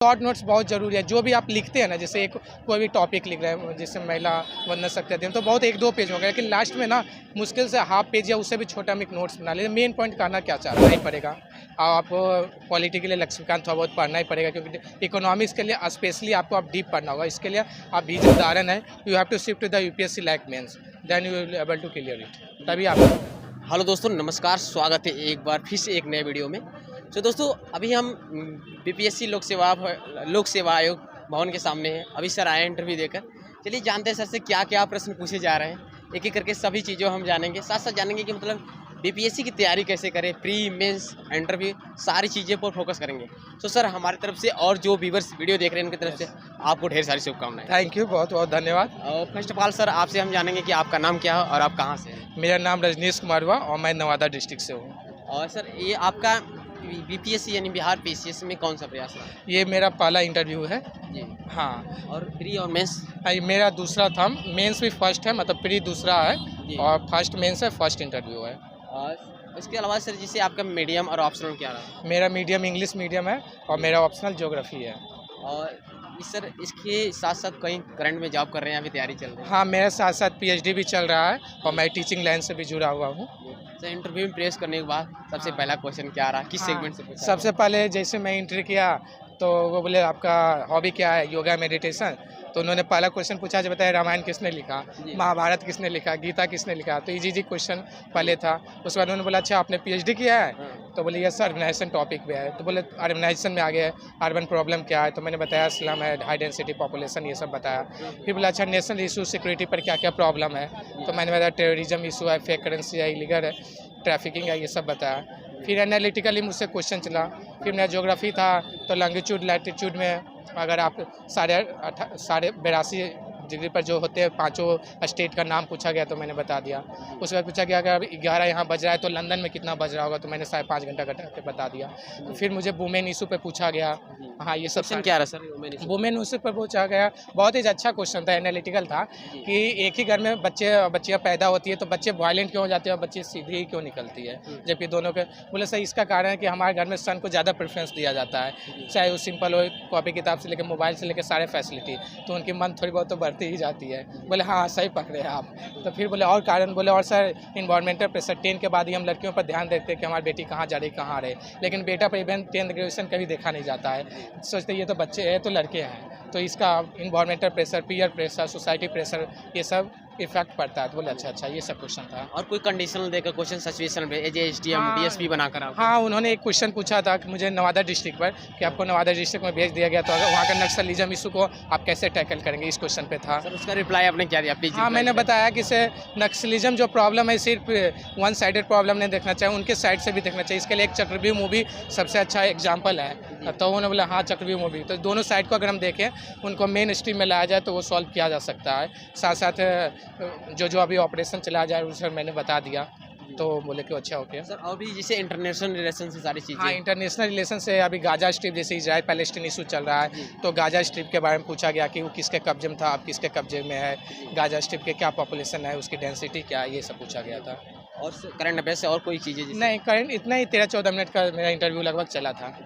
Short notes बहुत ज़रूरी है। जो भी आप लिखते हैं ना, जैसे एक कोई भी टॉपिक लिख रहे हैं, जैसे महिला वंदना सकते हैं, तो बहुत 1-2 पेज हो गया, लेकिन लास्ट में ना मुश्किल से हाफ पेज या उससे भी छोटा हम एक नोट्स बना लें। मेन पॉइंट करना क्या चाह रहा है, पड़ेगा। आपको पॉलिटी के लिए लक्ष्मीकांत थोड़ा बहुत पढ़ना ही पड़ेगा, क्योंकि इकोनॉमिक्स के लिए स्पेशली आपको आप डीप पढ़ना होगा। इसके लिए आप बीच उदाहरण है, you have to shift to the UPSC like mains, then you will able to clear it, तभी आप। हेलो दोस्तों, नमस्कार। स्वागत है एक बार फिर से एक नए वीडियो में। तो दोस्तों, अभी हम बीपीएससी लोक सेवा आयोग भवन के सामने हैं। अभी सर आए इंटरव्यू देकर। चलिए जानते हैं सर से क्या क्या प्रश्न पूछे जा रहे हैं। एक एक करके सभी चीज़ों हम जानेंगे, साथ साथ जानेंगे कि मतलब बीपीएससी की तैयारी कैसे करें, प्री मेंस इंटरव्यू सारी चीज़ें पर फोकस करेंगे। तो सर हमारी तरफ से और जो व्यूवर्स वीडियो देख रहे हैं उनकी तरफ से आपको ढेर सारी शुभकामनाएं। थैंक यू, बहुत बहुत धन्यवाद। और फर्स्ट ऑफ ऑल सर आपसे हम जानेंगे कि आपका नाम क्या है और आप कहाँ से हैं। मेरा नाम रजनीश कुमार हुआ और मैं नवादा डिस्ट्रिक्ट से हूँ। और सर ये आपका बीपीएससी यानी बिहार पीसीएस में कौन सा प्रयास है? ये मेरा पहला इंटरव्यू है जी। हाँ। और प्री और मेंस? ये मेरा दूसरा था। मेंस भी फर्स्ट है, मतलब प्री दूसरा है जी। और फर्स्ट मेंस है, फर्स्ट इंटरव्यू है। और इसके अलावा सर जैसे आपका मीडियम और ऑप्शनल क्या रहा? मेरा मीडियम इंग्लिश मीडियम है और मेरा ऑप्शनल ज्योग्राफी है। और सर इसके साथ साथ कहीं करंट में जॉब कर रहे हैं, अभी तैयारी चल रही है? हाँ, मेरे साथ साथ पीएचडी भी चल रहा है और मैं टीचिंग लाइन से भी जुड़ा हुआ हूँ। सर इंटरव्यू में प्रेस करने के बाद सबसे पहला क्वेश्चन क्या रहा, किस सेगमेंट से पूछा? सबसे पहले जैसे मैं इंटर किया तो वो बोले आपका हॉबी क्या है, योगा मेडिटेशन। तो उन्होंने पहला क्वेश्चन पूछा, जो बताया रामायण किसने लिखा, महाभारत किसने लिखा, गीता किसने लिखा। तो इजी क्वेश्चन पहले था। उसके बाद उन्होंने बोला अच्छा आपने पीएचडी किया है? तो बोले यस सर, अर्बनाइजेशन टॉपिक पे है। तो बोले अर्बनाइजेशन में आ गया, अर्बन प्रॉब्लम क्या है। तो मैंने बताया स्लम है, हाई डेंसिटी पॉपुलेशन, ये सब बताया। फिर बोला अच्छा नेशनल इशू सिक्योरिटी पर क्या क्या प्रॉब्लम है। तो मैंने बताया टेररिज्म इशू है, फेक करेंसी है, इलीगल है, ट्रैफिकिंग है, ये सब बताया। फिर एनालिटिकली मुझसे क्वेश्चन चला। फिर मेरा ज्योग्राफी था, तो लॉन्गिट्यूड लैटिट्यूड में अगर आप 82 डिग्री पर जो होते हैं पांचों स्टेट का नाम पूछा गया, तो मैंने बता दिया। उसके बाद पूछा गया अगर 11 यहाँ बज रहा है तो लंदन में कितना बज रहा होगा, तो मैंने 5.5 घंटा घटा के बता दिया। तो फिर मुझे वुमेन इशू पे पूछा गया। हाँ, ये सब क्वेश्चन क्या रहा सर? वुमेन इशू पर पूछा गया। बहुत ही अच्छा क्वेश्चन था, एनालिटिकल था कि एक ही घर में बच्चियाँ पैदा होती है तो बच्चे वायलेंट क्यों हो जाते हैं और बच्चे सीधी क्यों निकलती है, जबकि दोनों के। बोले सर इसका कारण है कि हमारे घर में सन को ज़्यादा प्रेफरेंस दिया जाता है, चाहे वो सिंपल हो, कॉपी किताब से लेकर मोबाइल से लेकर सारे फैसिलिटी, तो उनकी मन थोड़ी बहुत तो बढ़ती ही जाती है। बोले हाँ सही पकड़े हैं आप। तो फिर बोले और कारण, बोले और सर इन्वायरमेंटल प्रेशर। 10 के बाद ही हम लड़कियों पर ध्यान देते हैं कि हमारी बेटी कहाँ जा रही, कहाँ आ रही, लेकिन बेटा पर इवन 10th ग्रेजुएशन कभी देखा नहीं जाता है। सोचते ये तो बच्चे हैं, तो लड़के हैं, तो इसका environmental pressure, peer pressure, society pressure, ये सब इफेक्ट पड़ता है। तो बोले अच्छा ये सब क्वेश्चन था। और कोई कंडीशनल देकर क्वेश्चन सिचुएशन पे एसडीएम डीएसपी बनाकर आप? हाँ, उन्होंने एक क्वेश्चन पूछा था कि मुझे नवादा डिस्ट्रिक्ट पर, कि आपको नवादा डिस्ट्रिक्ट में भेज दिया गया, तो अगर वहाँ का नक्सलिज्म इशू को आप कैसे टैकल करेंगे, इस क्वेश्चन पे था। सर उसका रिप्लाई आपने क्या दिया प्लीज? हाँ, मैंने बताया कि से नक्सलिज्म जो प्रॉब्लम है सिर्फ वन साइडेड प्रॉब्लम नहीं देखना चाहिए, उनके साइड से भी देखना चाहिए। इसके लिए एक चक्रव्यूह मूवी सबसे अच्छा एग्जाम्पल है। तो उन्होंने बोला हाँ चक्रव्यूह मूवी, तो दोनों साइड को अगर हम देखें, उनको मेन स्ट्रीम में लाया जाए तो वो सॉल्व किया जा सकता है। साथ साथ जो अभी ऑपरेशन चलाया जाए उसे मैंने बता दिया, तो बोले कि अच्छा ओके सर। और भी जैसे इंटरनेशनल रिलेशन से सारी चीज़ें? हाँ, इंटरनेशनल रिलेशन से अभी गाजा स्ट्रिप, जैसे इजराइल पैलेस्टीन इशू चल रहा है, तो गाजा स्ट्रिप के बारे में पूछा गया कि वो किसके कब्जे में था, अब किसके कब्जे में है, गाजा स्ट्रिप के क्या पॉपुलेशन है, उसकी डेंसिटी क्या है, ये सब पूछा गया था। और करंट अफेयर से और कोई चीज़ें? नहीं, करंट इतना ही 13-14 मिनट का मेरा इंटरव्यू लगभग चला था।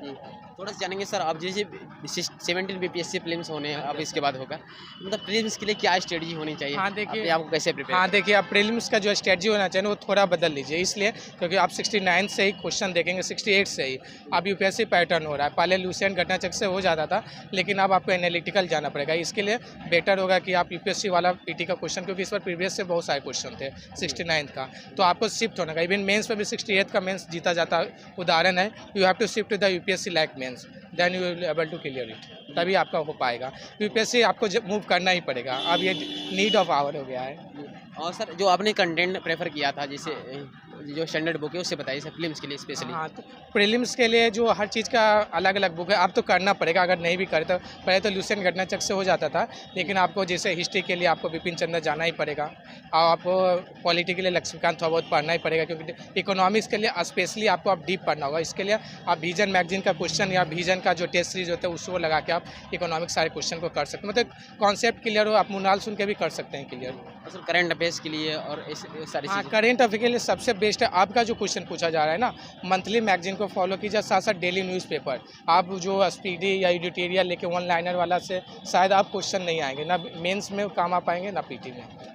थोड़ा सा जानेंगे सर, अब जैसे 17 बीपीएससी प्रीलिम्स होने हैं, अब इसके बाद होगा, मतलब प्रीलिम्स के लिए क्या स्ट्रेटजी होनी चाहिए? हाँ देखिए, आपको कैसे प्रिपेयर? हाँ देखिए, आप प्रीलिम्स का जो स्ट्रेटजी होना चाहिए वो थोड़ा बदल लीजिए, इसलिए क्योंकि आप 69 से ही क्वेश्चन देखेंगे, 68 से ही अब यूपीएससी पैटर्न हो रहा है। पहले लूसेंट घटनाचक्र से हो जाता था, लेकिन अब आपको एनालिटिकल जाना पड़ेगा। इसके लिए बेटर होगा कि आप यूपीएससी वाला पीटी का क्वेश्चन, क्योंकि इस पर प्रीवियस से बहुत सारे क्वेश्चन थे 69 का, तो आपको शिफ्ट होना का। इवन मेंस पर भी 68 का मेंस जीता जाता उदाहरण है, you have to shift to the UPSC like mains, then you will able to clear it, तभी आपका हो पाएगा। यूपीएससी आपको मूव करना ही पड़ेगा, अब ये नीड ऑफ आवर हो गया है। और सर जो आपने कंटेंट प्रेफर किया था, जैसे जो स्टैंडर्ड बुक है उससे बताइए सर, प्रीलिम्स के लिए स्पेशली। हाँ, तो प्रीलिम्स के लिए जो हर चीज़ का अलग अलग बुक है, आप तो करना पड़ेगा, अगर नहीं भी करे तो। पहले तो लूसेंट घटनाचक्र से हो जाता था, लेकिन आपको जैसे हिस्ट्री के लिए आपको बिपिन चंद्र जाना ही पड़ेगा, और आपको पॉलिटी के लिए लक्ष्मीकांत थोड़ा बहुत पढ़ना ही पड़ेगा, क्योंकि इकोनॉमिक्स के लिए स्पेशली आपको आप डीप पढ़ना होगा। इसके लिए आप विजन मैगजीन का क्वेश्चन या विजन का जो टेस्ट सीरीज होता है उसको लगा के आप इकोनॉमिक्स सारे क्वेश्चन को कर सकते हैं। मतलब कॉन्सेप्ट क्लियर हो, आप मुनाल सुन के भी कर सकते हैं क्लियर। सर करंट अफेयर्स के लिए और सारी हाँ, चीज़ें। करेंट अफेयर के लिए सबसे बेस्ट है आपका जो क्वेश्चन पूछा जा रहा है ना, मंथली मैगजीन को फॉलो कीजिए, साथ साथ डेली न्यूज़पेपर। आप जो स्पीडी या एडिटोरियल लेके वन लाइनर वाला से शायद आप क्वेश्चन नहीं आएंगे, ना मेंस में काम आ पाएंगे ना पीटी में।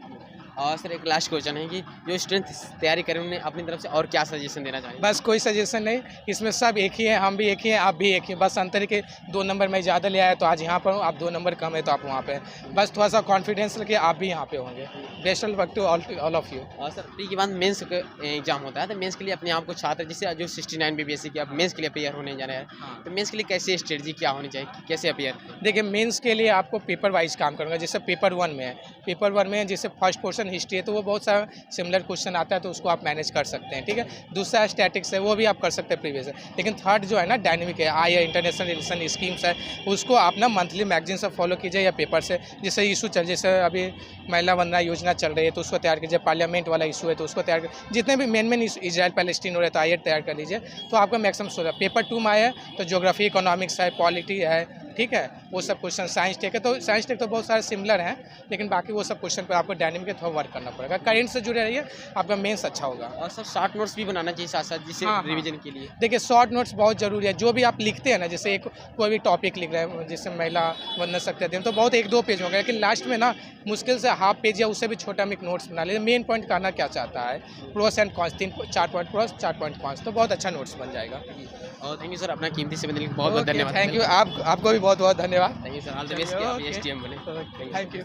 और सर एक लास्ट क्वेश्चन है कि जो स्टूडेंट तैयारी करें उन्हें अपनी तरफ से और क्या सजेशन देना चाहिए? बस कोई सजेशन नहीं, इसमें सब एक ही है, हम भी एक ही हैं, आप भी एक ही हैं। बस अंतर है कि 2 नंबर मैं ज़्यादा ले आया तो आज यहाँ पर हूँ, आप 2 नंबर कम है तो आप वहाँ पे हैं। बस थोड़ा सा कॉन्फिडेंस रखिए, आप भी यहाँ पे होंगे। Best of luck to all of you. और सर प्री के बाद मेंस का एग्जाम होता है, तो मेंस के लिए अपने आप को छात्र जैसे जो 69 बीपीएससी के अब मेंस के लिए अपियर होने जा रहे हैं, हाँ। तो मेंस के लिए कैसे स्ट्रेटजी क्या होनी चाहिए, कैसे अपियर? देखिए मेंस के लिए आपको पेपर वाइज काम करूँगा। जैसे पेपर 1 में है, पेपर 1 में जैसे फर्स्ट पोर्शन हिस्ट्री है तो वो बहुत सारा सिमिलर क्वेश्चन आता है, तो उसको आप मैनेज कर सकते हैं, ठीक है। दूसरा स्टैटिक्स है, वो भी आप कर सकते हैं प्रीवियस है। लेकिन थर्ड जो है ना डायनेमिक है, आई है, इंटरनेशनल रिलेशन स्कीम्स है, उसको आप ना मंथली मैगजीन से फॉलो कीजिए या पेपर से। जैसे इशू चल, जैसे अभी महिला वंदना योजना चल रही है तो उसको तैयार कीजिए, पार्लियामेंट वाला इशू है तो उसको तैयार कीजिए। जितने भी मेन इजराइल पैलेस्टीन हो रहे तो आइए तैयार कर लीजिए, तो आपका मैक्सिमम हो रहा है। पेपर 2 में आया है तो ज्योग्राफी, इकोनॉमिक्स है, पॉलिटी है, ठीक है, वो सब क्वेश्चन। साइंस टेक है तो साइंस टेक तो बहुत सारे सिमिलर हैं, लेकिन बाकी वो सब क्वेश्चन पे आपको डायनेमिक के थ्रू वर्क करना पड़ेगा। करेंट से जुड़े रहिए, आपका मेंस अच्छा होगा। और सर शॉर्ट नोट्स भी बनाना चाहिए साथ साथ जिससे हाँ, रिवीजन के लिए। देखिए शॉर्ट नोट्स बहुत ज़रूरी है। जो भी आप लिखते हैं ना, जैसे एक कोई भी टॉपिक लिख रहे हैं, जैसे महिला वंदना सत्याग्रह, तो बहुत 1-2 पेज होंगे, लेकिन लास्ट में ना मुश्किल से हाफ पेज या उससे भी छोटा में एक नोट्स बना लीजिए। मेन पॉइंट कहना क्या चाहता है, pros and cons, 4 point pros, 4 point cons, तो बहुत अच्छा नोट्स बन जाएगा। और थैंक यू सर, अपना कीमती समय देने के लिए बहुत बहुत धन्यवाद। थैंक यू, आपको भी बहुत बहुत धन्यवाद। Thank you sir, all the best, Okay. STM बने। Thank you.